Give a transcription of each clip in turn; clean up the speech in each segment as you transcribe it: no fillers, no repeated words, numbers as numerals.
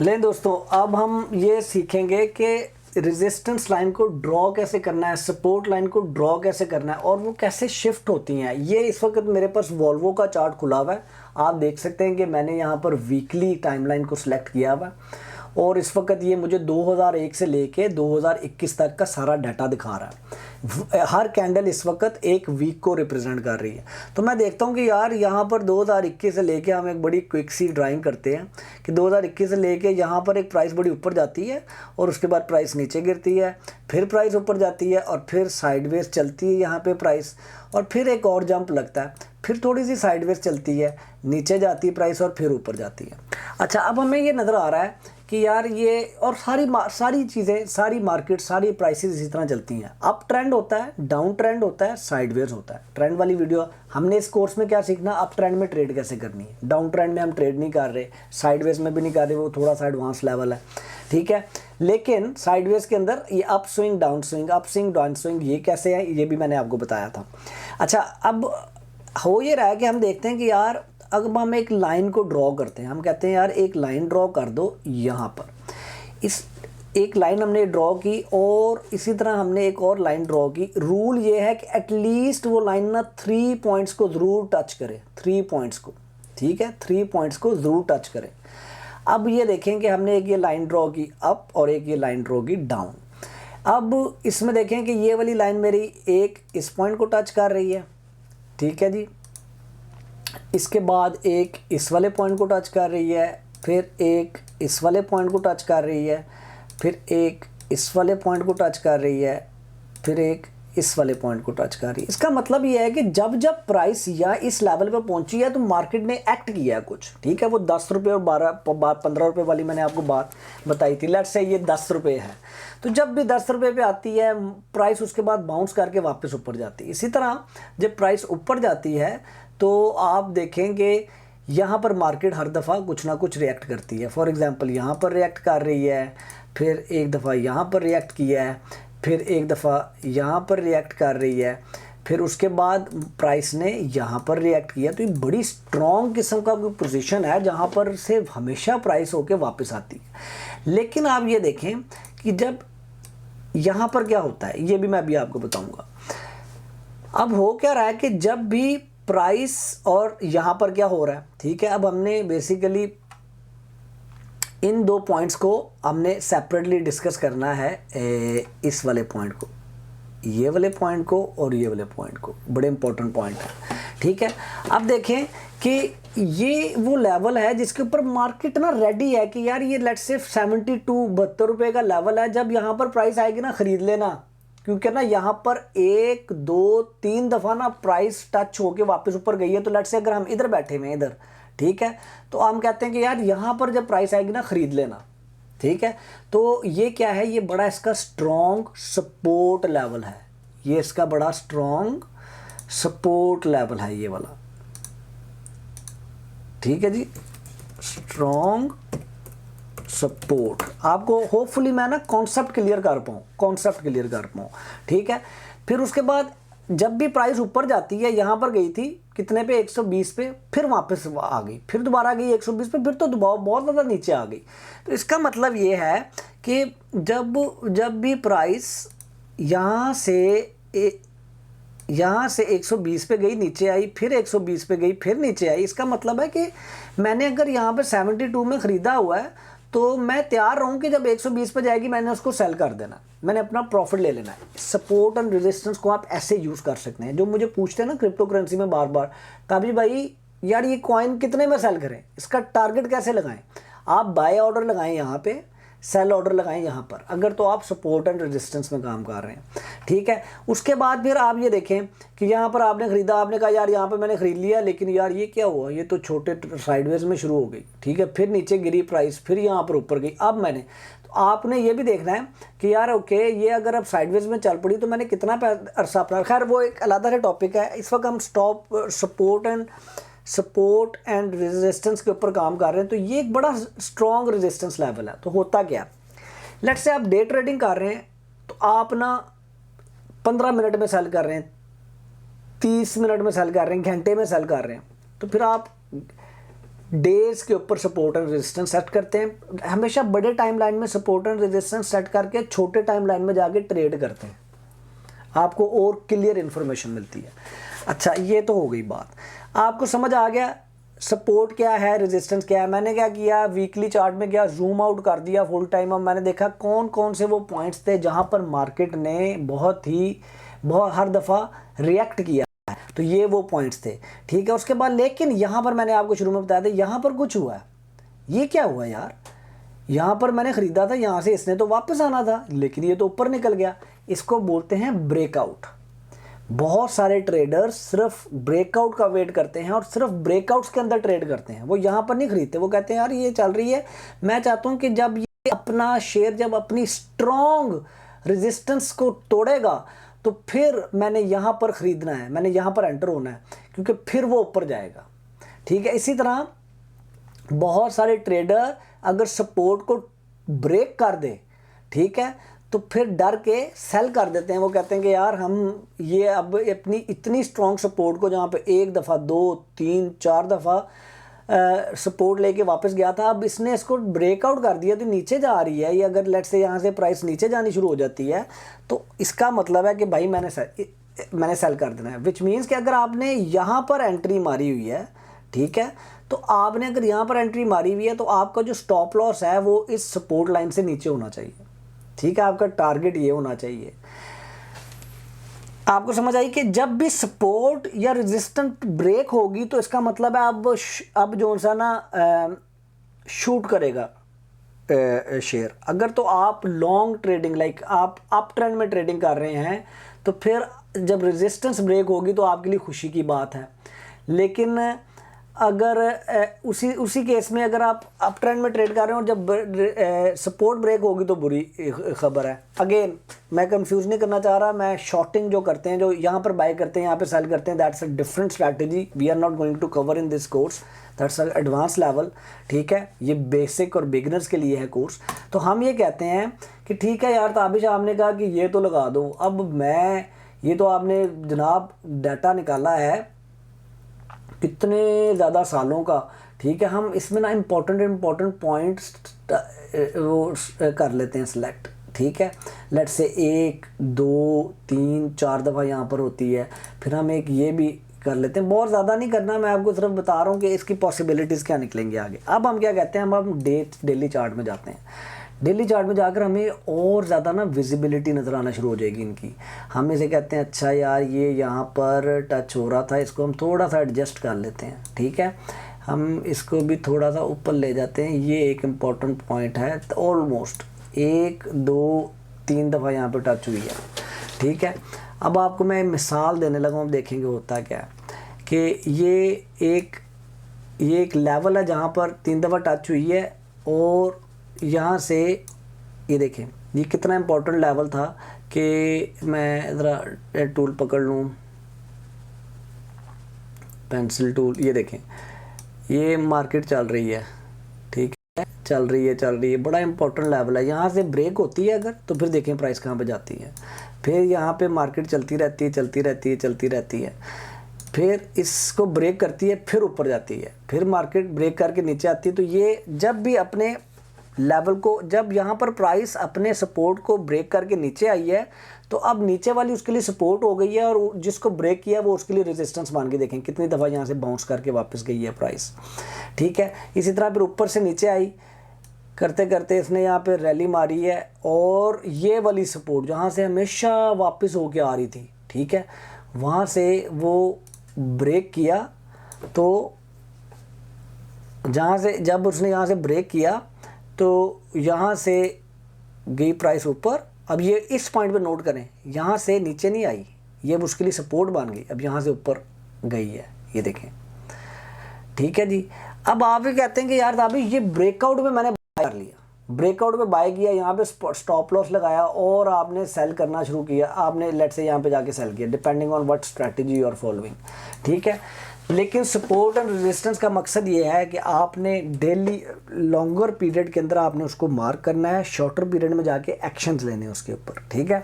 लें दोस्तों, अब हम ये सीखेंगे कि रेजिस्टेंस लाइन को ड्रॉ कैसे करना है, सपोर्ट लाइन को ड्रॉ कैसे करना है और वो कैसे शिफ्ट होती हैं। ये इस वक्त मेरे पास वॉल्वो का चार्ट खुला हुआ है। आप देख सकते हैं कि मैंने यहाँ पर वीकली टाइमलाइन को सिलेक्ट किया हुआ है और इस वक्त ये मुझे 2001 से लेके 2021 तक का सारा डाटा दिखा रहा है। हर कैंडल इस वक्त एक वीक को रिप्रेजेंट कर रही है। तो मैं देखता हूँ कि यार यहाँ पर 2021 से लेके हम एक बड़ी क्विक सी ड्राइंग करते हैं कि 2021 से लेके यहाँ पर एक प्राइस बड़ी ऊपर जाती है और उसके बाद प्राइस नीचे गिरती है, फिर प्राइस ऊपर जाती है और फिर साइडवेज चलती है यहाँ पे प्राइस, और फिर एक और जंप लगता है, फिर थोड़ी सी साइडवेज चलती है, नीचे जाती है प्राइस और फिर ऊपर जाती है। अच्छा, अब हमें ये नज़र आ रहा है कि यार ये और सारी चीज़ें, सारी मार्केट, सारी प्राइसेस इसी तरह चलती हैं। अप ट्रेंड होता है, डाउन ट्रेंड होता है, साइडवेज होता है। ट्रेंड वाली वीडियो हमने इस कोर्स में क्या सीखना, अप ट्रेंड में ट्रेड कैसे करनी है। डाउन ट्रेंड में हम ट्रेड नहीं कर रहे, साइडवेज में भी नहीं कर रहे, वो थोड़ा सा एडवांस लेवल है, ठीक है। लेकिन साइडवेज के अंदर ये up swing, down swing, up swing, down swing, ये कैसे है ये भी मैंने आपको बताया था। अच्छा, अब हो ये रहा है कि हम देखते हैं कि यार अब हम एक लाइन को ड्रॉ करते हैं। हम कहते हैं यार एक लाइन ड्रॉ कर दो यहाँ पर। इस एक लाइन हमने ड्रॉ की और इसी तरह हमने एक और लाइन ड्रॉ की। रूल ये है कि एटलीस्ट वो लाइन ना 3 पॉइंट्स को ज़रूर टच करे, 3 पॉइंट्स को, ठीक है, 3 पॉइंट्स को ज़रूर टच करें। अब ये देखें कि हमने एक ये लाइन ड्रॉ की अप और एक ये लाइन ड्रॉ की डाउन। अब इसमें देखें कि ये वाली लाइन मेरी एक इस पॉइंट को टच कर रही है, ठीक है जी। इसके बाद एक इस वाले पॉइंट को टच कर रही है, फिर एक इस वाले पॉइंट को टच कर रही है, फिर एक इस वाले पॉइंट को टच कर रही है, फिर एक इस वाले पॉइंट को टच कर रही है। इसका मतलब ये है कि जब जब प्राइस या इस लेवल पे पहुंची है तो मार्केट ने एक्ट किया है कुछ, ठीक है। वो 10 रुपये और 15 रुपये वाली मैंने आपको बात बताई थी। लेट्स से ये 10 रुपये है, तो जब भी 10 रुपये पे आती है प्राइस उसके बाद बाउंस करके वापस ऊपर जाती है। इसी तरह जब प्राइस ऊपर जाती है तो आप देखेंगे यहाँ पर मार्केट हर दफ़ा कुछ ना कुछ रिएक्ट करती है। फॉर एग्ज़ाम्पल यहाँ पर रिएक्ट कर रही है, फिर एक दफ़ा यहाँ पर रिएक्ट किया है, फिर एक दफ़ा यहाँ पर रिएक्ट कर रही है, फिर उसके बाद प्राइस ने यहाँ पर रिएक्ट किया। तो ये बड़ी स्ट्रॉन्ग किस्म का कोई पोजीशन है जहाँ पर से हमेशा प्राइस होके वापस आती है। लेकिन आप ये देखें कि जब यहाँ पर क्या होता है ये भी मैं अभी आपको बताऊँगा। अब हो क्या रहा है कि जब भी प्राइस और यहाँ पर क्या हो रहा है, ठीक है। अब हमने बेसिकली इन दो पॉइंट्स को हमने सेपरेटली डिस्कस करना है। इस वाले पॉइंट को, ये वाले पॉइंट को और ये वाले पॉइंट को, बड़े इंपॉर्टेंट पॉइंट है, ठीक है। अब देखें कि ये वो लेवल है जिसके ऊपर मार्केट ना रेडी है कि यार ये लेट्स से 72 रुपये का लेवल है। जब यहाँ पर प्राइस आएगी ना खरीद लेना, क्योंकि ना यहाँ पर 1 2 3 दफ़ा ना प्राइस टच होके वापस ऊपर गई है। तो लेट्स से अगर हम इधर बैठे हुए हैं इधर, ठीक है, तो हम कहते हैं कि यार यहाँ पर जब प्राइस आएगी ना खरीद लेना, ठीक है। तो ये क्या है, ये बड़ा इसका स्ट्रॉन्ग सपोर्ट लेवल है, ये इसका बड़ा स्ट्रॉन्ग सपोर्ट लेवल है ये वाला, ठीक है जी, स्ट्रॉन्ग सपोर्ट। आपको होपफुली मैं ना कॉन्सेप्ट क्लियर कर पाऊँ, ठीक है। फिर उसके बाद जब भी प्राइस ऊपर जाती है, यहाँ पर गई थी कितने पे, 120 पे, फिर वापस आ गई, फिर दोबारा गई 120 पे, फिर तो बहुत ज़्यादा नीचे आ गई। तो इसका मतलब ये है कि जब भी प्राइस यहाँ से 120 पे गई, नीचे आई, फिर 120 पे गई, फिर नीचे आई, इसका मतलब है कि मैंने अगर यहाँ पे 72 में ख़रीदा हुआ है तो मैं तैयार रहूँ कि जब 120 पे जाएगी मैंने उसको सेल कर देना, मैंने अपना प्रॉफिट ले लेना है। सपोर्ट एंड रेजिस्टेंस को आप ऐसे यूज़ कर सकते हैं। जो मुझे पूछते हैं ना क्रिप्टो करेंसी में बार बार, काबिल भाई यार ये कॉइन कितने में सेल करें, इसका टारगेट कैसे लगाएं। आप बाय ऑर्डर लगाएं यहाँ पे, सेल ऑर्डर लगाएं यहाँ पर, अगर तो आप सपोर्ट एंड रेजिस्टेंस में काम कर रहे हैं, ठीक है। उसके बाद फिर आप ये देखें कि यहाँ पर आपने ख़रीदा, आपने कहा यार यहाँ पे मैंने ख़रीद लिया, लेकिन यार ये क्या हुआ, ये तो छोटे साइडवेज में शुरू हो गई, ठीक है, फिर नीचे गिरी प्राइस, फिर यहाँ पर ऊपर गई। अब मैंने तो आपने ये भी देखना है कि यार ओके ये अगर अब साइडवेज में चल पड़ी तो मैंने कितना अरसा अपना, खैर वो एक अलग सा टॉपिक है। इस वक्त हम सपोर्ट एंड रेजिस्टेंस के ऊपर काम कर रहे हैं। तो ये एक बड़ा स्ट्रॉन्ग रेजिस्टेंस लेवल है। तो होता क्या, लेट्स से आप डे ट्रेडिंग कर रहे हैं तो आप ना 15 मिनट में सेल कर रहे हैं, 30 मिनट में सेल कर रहे हैं, घंटे में सेल कर रहे हैं, तो फिर आप डेज के ऊपर सपोर्ट एंड रेजिस्टेंस सेट करते हैं, हमेशा बड़े टाइम लाइन में सपोर्ट एंड रेजिस्टेंस सेट करके छोटे टाइम लाइन में जाके ट्रेड करते हैं, आपको और क्लियर इन्फॉर्मेशन मिलती है। अच्छा, ये तो हो गई बात, आपको समझ आ गया सपोर्ट क्या है, रेजिस्टेंस क्या है। मैंने क्या किया, वीकली चार्ट में गया, जूम आउट कर दिया फुल टाइम। अब मैंने देखा कौन कौन से वो पॉइंट्स थे जहाँ पर मार्केट ने बहुत हर दफ़ा रिएक्ट किया, तो ये वो पॉइंट्स थे, ठीक है। उसके बाद लेकिन यहाँ पर मैंने आपको शुरू में बताया था, यहाँ पर कुछ हुआ है। ये क्या हुआ यार, यहाँ पर मैंने ख़रीदा था, यहाँ से इसने तो वापस आना था, लेकिन ये तो ऊपर निकल गया। इसको बोलते हैं ब्रेकआउट। बहुत सारे ट्रेडर्स सिर्फ ब्रेकआउट का वेट करते हैं और सिर्फ ब्रेकआउट्स के अंदर ट्रेड करते हैं, वो यहाँ पर नहीं खरीदते। वो कहते हैं यार ये चल रही है, मैं चाहता हूँ कि जब ये अपना शेयर जब अपनी स्ट्रॉन्ग रेजिस्टेंस को तोड़ेगा तो फिर मैंने यहाँ पर ख़रीदना है, मैंने यहाँ पर एंटर होना है, क्योंकि फिर वो ऊपर जाएगा, ठीक है। इसी तरह बहुत सारे ट्रेडर अगर सपोर्ट को ब्रेक कर दे, ठीक है, तो फिर डर के सेल कर देते हैं। वो कहते हैं कि यार हम ये अब अपनी इतनी स्ट्रॉन्ग सपोर्ट को, जहाँ पे एक दफ़ा 2 3 4 दफ़ा सपोर्ट लेके वापस गया था, अब इसने इसको ब्रेकआउट कर दिया तो नीचे जा रही है ये। अगर लेट्स से यहाँ से प्राइस नीचे जानी शुरू हो जाती है तो इसका मतलब है कि भाई मैंने सेल कर देना है। विच मीन्स कि अगर आपने यहाँ पर एंट्री मारी हुई है, ठीक है, तो आपने अगर यहाँ पर एंट्री मारी हुई है तो आपका जो स्टॉप लॉस है वो इस सपोर्ट लाइन से नीचे होना चाहिए, ठीक है। आपका टारगेट ये होना चाहिए। आपको समझ आई कि जब भी सपोर्ट या रेजिस्टेंस ब्रेक होगी तो इसका मतलब है अब जो सा ना शूट करेगा शेयर। अगर तो आप लॉन्ग ट्रेडिंग लाइक आप अप ट्रेंड में ट्रेडिंग कर रहे हैं तो फिर जब रेजिस्टेंस ब्रेक होगी तो आपके लिए खुशी की बात है। लेकिन अगर उसी केस में अगर आप अप ट्रेंड में ट्रेड कर रहे हो और जब सपोर्ट ब्रेक होगी तो बुरी खबर है। अगेन मैं कंफ्यूज नहीं करना चाह रहा, मैं शॉर्टिंग जो करते हैं, जो यहाँ पर बाय करते हैं यहाँ पे सेल करते हैं, that's a different strategy, we are not going to cover in this course, that's a advance level, ठीक है। ये बेसिक और बिगनर्स के लिए है कोर्स। तो हम ये कहते हैं कि ठीक है यार, ताबिश आपने कहा कि ये तो लगा दो, अब मैं ये तो आपने जनाब डाटा निकाला है कितने ज़्यादा सालों का, ठीक है। हम इसमें ना इम्पोर्टेंट पॉइंट्स वो कर लेते हैं सिलेक्ट, ठीक है। लेट्स से 1 2 3 4 दफ़ा यहाँ पर होती है, फिर हम एक ये भी कर लेते हैं। बहुत ज़्यादा नहीं करना, मैं आपको सिर्फ बता रहा हूँ कि इसकी पॉसिबिलिटीज़ क्या निकलेंगी आगे। अब हम क्या कहते हैं, हम डेली चार्ट में जाते हैं। डेली चार्ट में जाकर हमें और ज़्यादा ना विजिबिलिटी नज़र आना शुरू हो जाएगी इनकी। हम इसे कहते हैं अच्छा यार ये यहाँ पर टच हो रहा था, इसको हम थोड़ा सा एडजस्ट कर लेते हैं, ठीक है। हम इसको भी थोड़ा सा ऊपर ले जाते हैं। ये एक इम्पॉर्टेंट पॉइंट है, तो ऑलमोस्ट 1 2 3 दफ़ा यहाँ पर टच हुई है, ठीक है। अब आपको मैं मिसाल देने लगा हूँ, देखेंगे होता क्या है कि ये एक लेवल है जहाँ पर 3 दफ़ा टच हुई है और यहाँ से ये देखें ये कितना इम्पोर्टेंट लेवल था कि मैं ज़रा टूल पकड़ लूँ, पेंसिल टूल, ये देखें ये मार्केट चल रही है, ठीक है, चल रही है, बड़ा इंपॉर्टेंट लेवल है। यहाँ से ब्रेक होती है अगर तो फिर देखें प्राइस कहाँ पे जाती है, फिर यहाँ पे मार्केट चलती रहती है, फिर इसको ब्रेक करती है, फिर ऊपर जाती है, फिर मार्केट ब्रेक करके नीचे आती है। तो ये जब भी अपने लेवल को, जब यहाँ पर प्राइस अपने सपोर्ट को ब्रेक करके नीचे आई है तो अब नीचे वाली उसके लिए सपोर्ट हो गई है और जिसको ब्रेक किया वो उसके लिए रेजिस्टेंस मान के देखें कितनी दफ़ा यहाँ से बाउंस करके वापस गई है प्राइस, ठीक है। इसी तरह फिर ऊपर से नीचे आई करते करते इसने यहाँ पे रैली मारी है और ये वाली सपोर्ट जहाँ से हमेशा वापस होके आ रही थी, ठीक है, वहाँ से वो ब्रेक किया। तो जहाँ से जब उसने यहाँ से ब्रेक किया तो यहाँ से गई प्राइस ऊपर। अब ये इस पॉइंट पे नोट करें, यहाँ से नीचे नहीं आई, ये उसके लिए सपोर्ट बन गई, अब यहाँ से ऊपर गई है, ये देखें, ठीक है जी। अब आप ये कहते हैं कि यार अभी ये ब्रेकआउट में मैंने बाय कर लिया, ब्रेकआउट में बाय किया, यहाँ पे स्टॉप लॉस लगाया और आपने सेल करना शुरू किया, आपने लेट से यहाँ पे जाके सेल किया, depending on what strategy you are following, ठीक है। लेकिन सपोर्ट एंड रेजिस्टेंस का मकसद ये है कि आपने डेली लॉन्गर पीरियड के अंदर आपने उसको मार्क करना है, शॉर्टर पीरियड में जाके एक्शंस लेने हैं उसके ऊपर, ठीक है।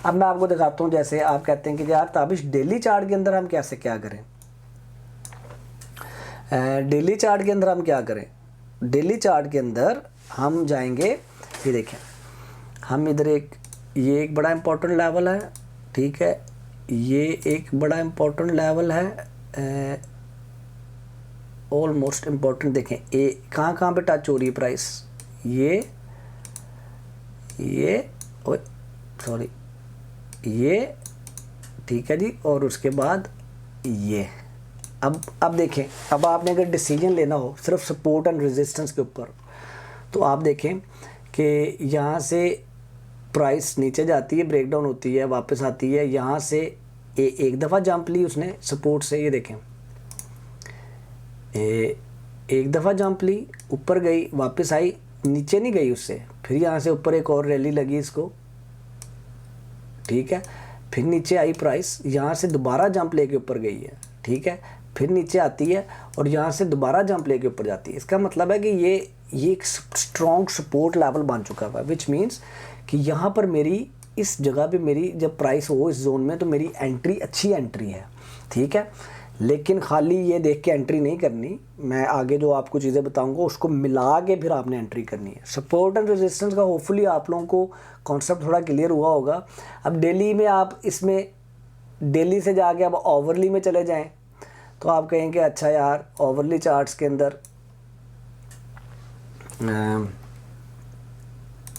अब मैं आपको दिखाता हूँ, जैसे आप कहते हैं कि यार ताबिश डेली चार्ट के अंदर हम कैसे क्या करें। डेली चार्ट के अंदर हम क्या करें, डेली चार्ट के अंदर हम जाएंगे, ये देखें हम इधर ये एक बड़ा इम्पोर्टेंट लेवल है, ठीक है, ये एक बड़ा इम्पोर्टेंट लेवल है, ऑलमोस्ट इम्पोर्टेंट। देखें ए कहाँ कहाँ पे टच हो रही है प्राइस, ये सॉरी ये, ठीक है जी, और उसके बाद ये। अब देखें, अब आपने अगर डिसीजन लेना हो सिर्फ सपोर्ट एंड रेजिस्टेंस के ऊपर, तो आप देखें कि यहाँ से प्राइस नीचे जाती है, ब्रेकडाउन होती है, वापस आती है, यहाँ से एक दफ़ा जंप ली उसने सपोर्ट से, ये देखें एक दफ़ा जंप ली, ऊपर गई, वापस आई, नीचे नहीं गई उससे, फिर यहाँ से ऊपर एक और रैली लगी इसको, ठीक है, फिर नीचे आई प्राइस, यहाँ से दोबारा जंप लेके ऊपर गई है, ठीक है, फिर नीचे आती है और यहाँ से दोबारा जंप लेके ऊपर जाती है। इसका मतलब है कि ये एक स्ट्रॉन्ग सपोर्ट लेवल बन चुका हुआ है, विच मीन्स कि यहाँ पर मेरी इस जगह पे मेरी जब प्राइस हो इस जोन में तो मेरी एंट्री अच्छी एंट्री है, ठीक है। लेकिन खाली ये देख के एंट्री नहीं करनी, मैं आगे जो आपको चीज़ें बताऊंगा उसको मिला के फिर आपने एंट्री करनी है। सपोर्ट एंड रेजिस्टेंस का होपफुली आप लोगों को कॉन्सेप्ट थोड़ा क्लियर हुआ होगा। अब डेली में आप इसमें डेली से जाके अब ओवरली में चले जाएं तो आप कहेंगे अच्छा यार ओवरली चार्ट्स के अंदर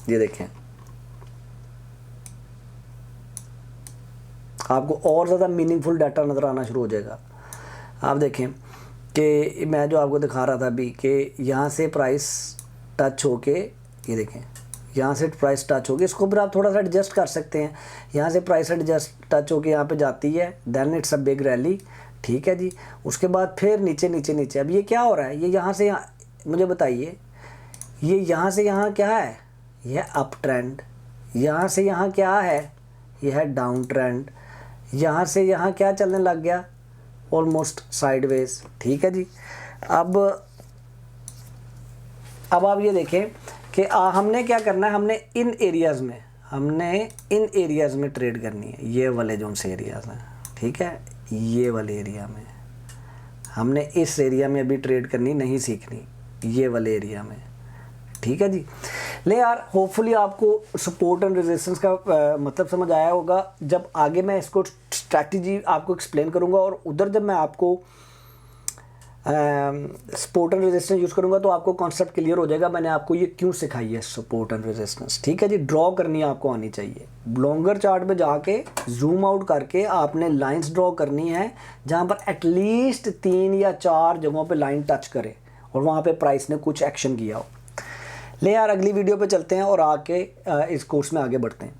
ये देखें आपको और ज़्यादा मीनिंगफुल डाटा नज़र आना शुरू हो जाएगा। आप देखें कि मैं जो आपको दिखा रहा था अभी कि यहाँ से प्राइस टच होके, ये देखें यहाँ से प्राइस टच होके, इसको फिर आप थोड़ा सा एडजस्ट कर सकते हैं। यहाँ से प्राइस एडजस्ट टच होके यहाँ पे जाती है, then it's a big rally, ठीक है जी। उसके बाद फिर नीचे नीचे नीचे, अब ये क्या हो रहा है, ये यहाँ से यहाँ, मुझे बताइए ये यहाँ से यहाँ क्या है, यह अप ट्रेंड, यहाँ से यहाँ क्या है, यह है डाउन ट्रेंड, यहाँ से यहाँ क्या चलने लग गया, ऑलमोस्ट साइडवेज, ठीक है जी। अब आप ये देखें कि हमने क्या करना है, हमने इन एरियाज़ में ट्रेड करनी है, ये वाले जो से एरियाज़ हैं, ठीक है, ये वाले एरिया में हमने इस एरिया में अभी ट्रेड करनी नहीं सीखनी, ये वाले एरिया में, ठीक है जी। ले यार होपफुली आपको सपोर्ट एंड रेजिस्टेंस का मतलब समझ आया होगा। जब आगे मैं इसको स्ट्रैटेजी आपको एक्सप्लेन करूंगा और उधर जब मैं आपको सपोर्ट एंड रेजिस्टेंस यूज़ करूंगा तो आपको कॉन्सेप्ट क्लियर हो जाएगा मैंने आपको ये क्यों सिखाई है सपोर्ट एंड रेजिस्टेंस, ठीक है जी। ड्रॉ करनी आपको आनी चाहिए, लॉन्गर चार्ट में जाके जूम आउट करके आपने लाइंस ड्रॉ करनी है जहाँ पर एटलीस्ट 3 या 4 जगहों पर लाइन टच करे और वहाँ पर प्राइस ने कुछ एक्शन किया हो। ले यार अगली वीडियो पे चलते हैं और आके इस कोर्स में आगे बढ़ते हैं।